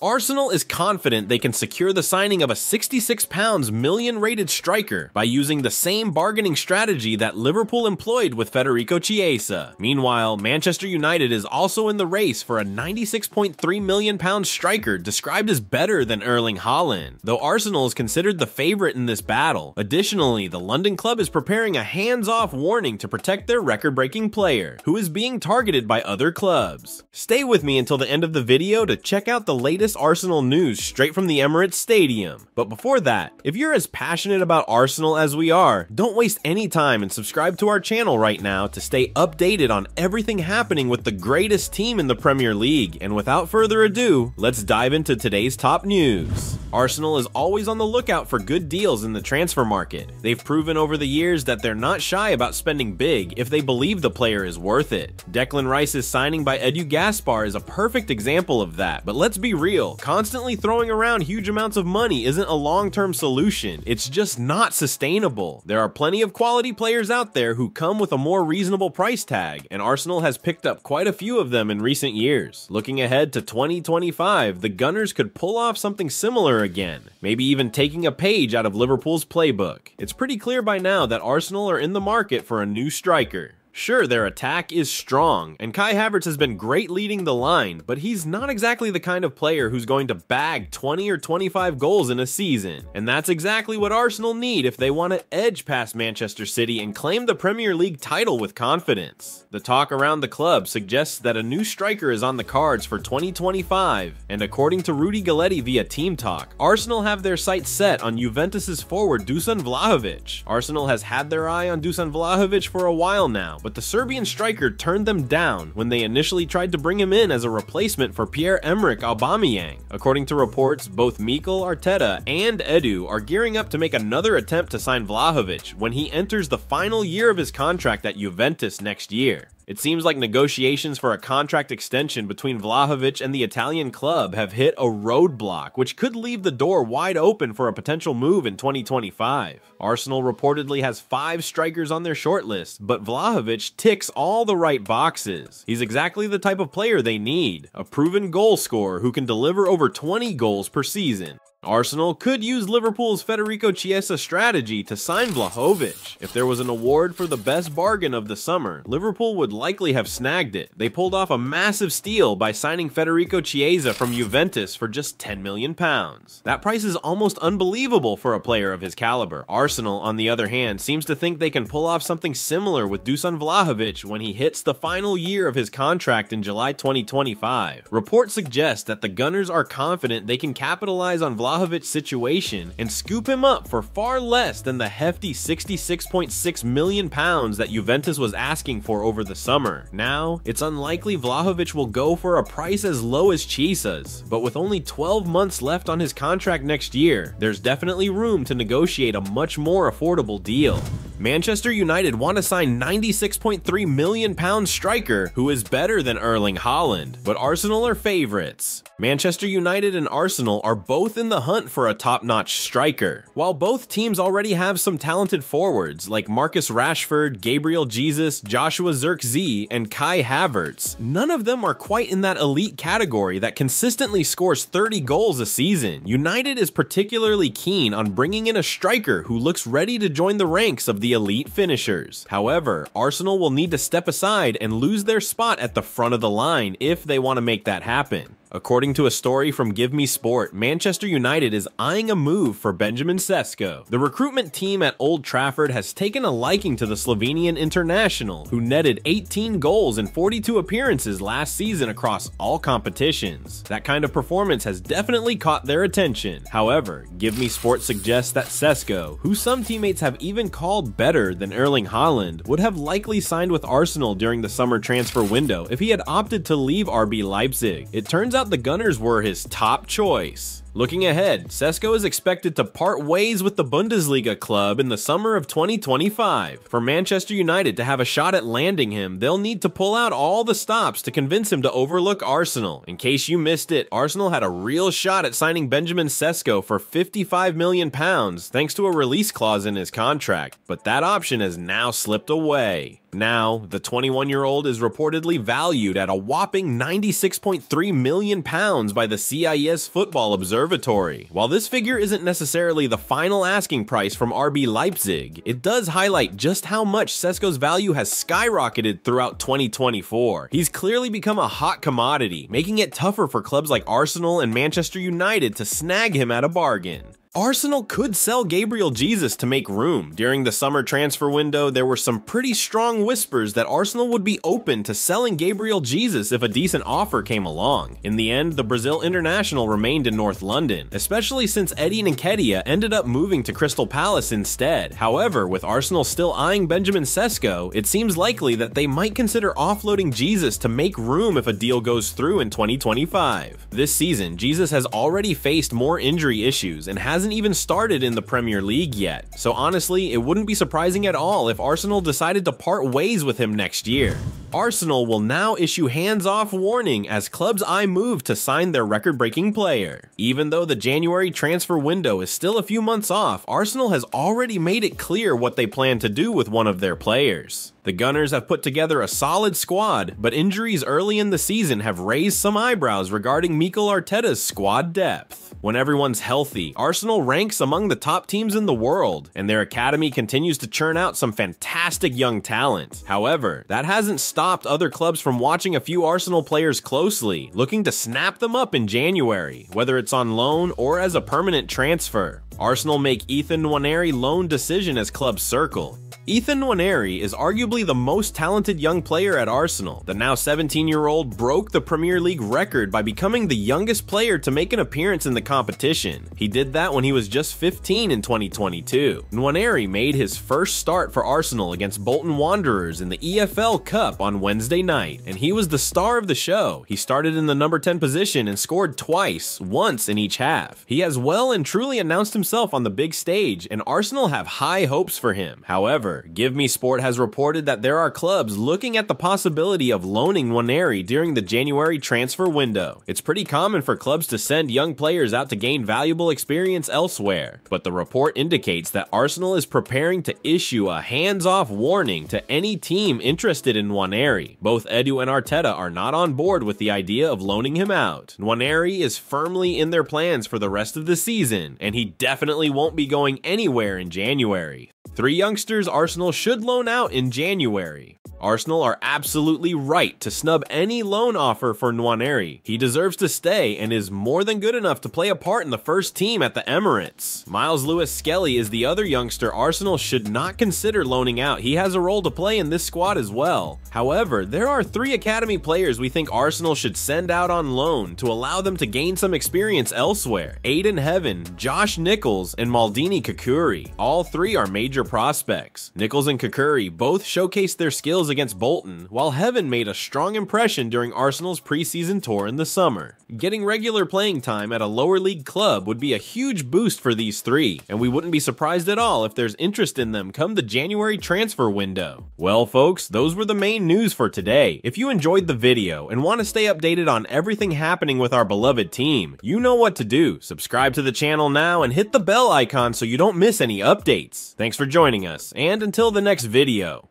Arsenal is confident they can secure the signing of a £66 million-rated striker by using the same bargaining strategy that Liverpool employed with Federico Chiesa. Meanwhile, Manchester United is also in the race for a £96.3 million striker described as better than Erling Haaland, though Arsenal is considered the favorite in this battle. Additionally, the London club is preparing a hands-off warning to protect their record-breaking player, who is being targeted by other clubs. Stay with me until the end of the video to check out the latest Arsenal news straight from the Emirates Stadium. But before that, if you're as passionate about Arsenal as we are, don't waste any time and subscribe to our channel right now to stay updated on everything happening with the greatest team in the Premier League. And without further ado, let's dive into today's top news. Arsenal is always on the lookout for good deals in the transfer market. They've proven over the years that they're not shy about spending big if they believe the player is worth it. Declan Rice's signing by Edu Gaspar is a perfect example of that, but let's be real. Constantly throwing around huge amounts of money isn't a long-term solution. It's just not sustainable. There are plenty of quality players out there who come with a more reasonable price tag, and Arsenal has picked up quite a few of them in recent years. Looking ahead to 2025, the Gunners could pull off something similar again, maybe even taking a page out of Liverpool's playbook. It's pretty clear by now that Arsenal are in the market for a new striker. Sure, their attack is strong, and Kai Havertz has been great leading the line, but he's not exactly the kind of player who's going to bag 20 or 25 goals in a season. And that's exactly what Arsenal need if they want to edge past Manchester City and claim the Premier League title with confidence. The talk around the club suggests that a new striker is on the cards for 2025, and according to Rudy Galletti via Team Talk, Arsenal have their sights set on Juventus's forward Dusan Vlahovic. Arsenal has had their eye on Dusan Vlahovic for a while now, but the Serbian striker turned them down when they initially tried to bring him in as a replacement for Pierre-Emerick Aubameyang. According to reports, both Mikel Arteta and Edu are gearing up to make another attempt to sign Vlahovic when he enters the final year of his contract at Juventus next year. It seems like negotiations for a contract extension between Vlahovic and the Italian club have hit a roadblock, which could leave the door wide open for a potential move in 2025. Arsenal reportedly has 5 strikers on their shortlist, but Vlahovic ticks all the right boxes. He's exactly the type of player they need, a proven goal scorer who can deliver over 20 goals per season. Arsenal could use Liverpool's Federico Chiesa strategy to sign Vlahovic. If there was an award for the best bargain of the summer, Liverpool would likely have snagged it. They pulled off a massive steal by signing Federico Chiesa from Juventus for just £10 million. That price is almost unbelievable for a player of his caliber. Arsenal, on the other hand, seems to think they can pull off something similar with Dusan Vlahovic when he hits the final year of his contract in July 2025. Reports suggest that the Gunners are confident they can capitalize on Vlahovic's situation and scoop him up for far less than the hefty £66.6 million that Juventus was asking for over the summer. Now, it's unlikely Vlahovic will go for a price as low as Chiesa's, but with only 12 months left on his contract next year, there's definitely room to negotiate a much more affordable deal. Manchester United want to sign £96.3 million striker who is better than Erling Haaland, but Arsenal are favorites. Manchester United and Arsenal are both in the hunt for a top-notch striker. While both teams already have some talented forwards like Marcus Rashford, Gabriel Jesus, Joshua Zirkzee, and Kai Havertz, none of them are quite in that elite category that consistently scores 30 goals a season. United is particularly keen on bringing in a striker who looks ready to join the ranks of the elite finishers. However, Arsenal will need to step aside and lose their spot at the front of the line if they want to make that happen. According to a story from Give Me Sport, Manchester United is eyeing a move for Benjamin Sesko. The recruitment team at Old Trafford has taken a liking to the Slovenian international, who netted 18 goals in 42 appearances last season across all competitions. That kind of performance has definitely caught their attention. However, Give Me Sport suggests that Sesko, who some teammates have even called better than Erling Haaland, would have likely signed with Arsenal during the summer transfer window if he had opted to leave RB Leipzig. It turns out the Gunners were his top choice. Looking ahead, Sesko is expected to part ways with the Bundesliga club in the summer of 2025. For Manchester United to have a shot at landing him, they'll need to pull out all the stops to convince him to overlook Arsenal. In case you missed it, Arsenal had a real shot at signing Benjamin Sesko for £55 million thanks to a release clause in his contract, but that option has now slipped away. Now, the 21-year-old is reportedly valued at a whopping £96.3 million by the CIS Football Observatory. While this figure isn't necessarily the final asking price from RB Leipzig, it does highlight just how much Sesko's value has skyrocketed throughout 2024. He's clearly become a hot commodity, making it tougher for clubs like Arsenal and Manchester United to snag him at a bargain. Arsenal could sell Gabriel Jesus to make room. During the summer transfer window, there were some pretty strong whispers that Arsenal would be open to selling Gabriel Jesus if a decent offer came along. In the end, the Brazil international remained in North London, especially since Eddie Nketiah ended up moving to Crystal Palace instead. However, with Arsenal still eyeing Benjamin Sesko, it seems likely that they might consider offloading Jesus to make room if a deal goes through in 2025. This season, Jesus has already faced more injury issues and hasn't even started in the Premier League yet, so honestly, it wouldn't be surprising at all if Arsenal decided to part ways with him next year. Arsenal will now issue hands-off warning as clubs eye move to sign their record-breaking player. Even though the January transfer window is still a few months off, Arsenal has already made it clear what they plan to do with one of their players. The Gunners have put together a solid squad, but injuries early in the season have raised some eyebrows regarding Mikel Arteta's squad depth. When everyone's healthy, Arsenal ranks among the top teams in the world, and their academy continues to churn out some fantastic young talent. However, that hasn't stopped other clubs from watching a few Arsenal players closely, looking to snap them up in January, whether it's on loan or as a permanent transfer. Arsenal make Ethan Nwaneri loan decision as clubs circle. Ethan Nwaneri is arguably the most talented young player at Arsenal. The now 17-year-old broke the Premier League record by becoming the youngest player to make an appearance in the competition. He did that when he was just 15 in 2022. Nwaneri made his first start for Arsenal against Bolton Wanderers in the EFL Cup on Wednesday night, and he was the star of the show. He started in the number 10 position and scored twice, once in each half. He has well and truly announced himself on the big stage, and Arsenal have high hopes for him. However, Give Me Sport has reported that there are clubs looking at the possibility of loaning Nwaneri during the January transfer window. It's pretty common for clubs to send young players out to gain valuable experience elsewhere, but the report indicates that Arsenal is preparing to issue a hands-off warning to any team interested in Nwaneri. Both Edu and Arteta are not on board with the idea of loaning him out. Nwaneri is firmly in their plans for the rest of the season, and he definitely won't be going anywhere in January. 3 youngsters Arsenal should loan out in January. Arsenal are absolutely right to snub any loan offer for Nwaneri. He deserves to stay and is more than good enough to play a part in the first team at the Emirates. Miles Lewis-Skelly is the other youngster Arsenal should not consider loaning out. He has a role to play in this squad as well. However, there are 3 academy players we think Arsenal should send out on loan to allow them to gain some experience elsewhere. Aiden Heaven, Josh Nichols, and Maldini Kakuri. All 3 are major prospects. Nichols and Kakuri both showcased their skills against Bolton, while Heaven made a strong impression during Arsenal's preseason tour in the summer. Getting regular playing time at a lower league club would be a huge boost for these 3, and we wouldn't be surprised at all if there's interest in them come the January transfer window. Well folks, those were the main news for today. If you enjoyed the video and want to stay updated on everything happening with our beloved team, you know what to do. Subscribe to the channel now and hit the bell icon so you don't miss any updates. Thanks for joining us, and until the next video.